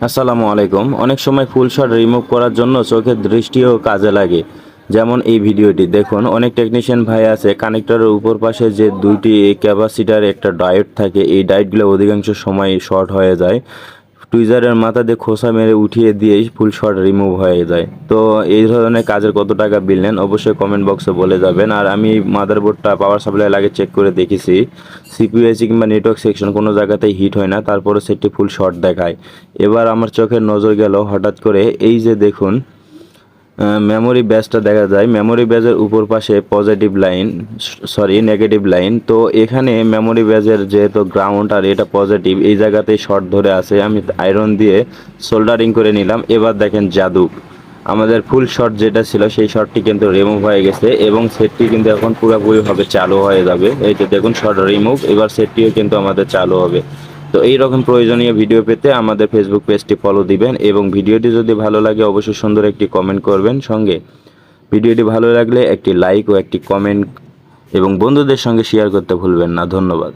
আসসালামু আলাইকুম। অনেক সময় ফুল শট রিমুভ করার জন্য চোখের দৃষ্টিও কাজে লাগে। যেমন এই ভিডিওটি দেখুন, অনেক টেকনিশিয়ান ভাই আছে কানেক্টরের উপর পাশে যে দুইটি ক্যাপাসিটার একটা ডায়োড থাকে, এই ডায়োডগুলো অধিকাংশ সময় শর্ট হয়ে যায়। টুইজারের মাথা দিয়ে খোসা মেরে উঠিয়ে দিয়েই ফুল শট রিমুভ হয়ে যায়। তো এই ধরনের কাজের কত টাকা বিল নেন অবশ্যই কমেন্ট বক্সে বলে যাবেন। আর আমি মাদারবোর্ডটা পাওয়ার সাপ্লাই লাগে চেক করে দেখেছি, সিপিইউসি কিংবা নেটওয়ার্ক সেকশন কোনো জায়গাতেই হিট হয় না, তারপরে সেটটি ফুল শর্ট দেখায়। এবার আমার চোখের নজর গেল হঠাৎ করে, এই যে দেখুন মেমোরি ব্যাজটা দেখা যায়, মেমোরি ব্যাজের উপর পাশে নেগেটিভ লাইন। তো এখানে মেমোরি ব্যাজের যেহেতু গ্রাউন্ড আর এটা পজিটিভ, এই জায়গাতেই শর্ট ধরে আছে। আমি আয়রন দিয়ে সোল্ডারিং করে নিলাম। এবার দেখেন জাদু, আমাদের ফুল শর্ট যেটা ছিল সেই শর্টটি কিন্তু রিমুভ হয়ে গেছে এবং সেটটি কিন্তু এখন পুরোপুরিভাবে চালু হয়ে যাবে। এই যে দেখুন শর্ট রিমুভ, এবার সেটটিও কিন্তু আমাদের চালু হবে। তো এই রকম প্রয়োজনীয় ভিডিও পেতে আমাদের ফেসবুক পেজটি ফলো দিবেন এবং ভিডিওটি যদি ভালো লাগে অবশ্যই সুন্দর একটি কমেন্ট করবেন। সঙ্গে ভিডিওটি ভালো লাগলে একটি লাইক ও একটি কমেন্ট এবং বন্ধুদের সঙ্গে শেয়ার করতে ভুলবেন না। ধন্যবাদ।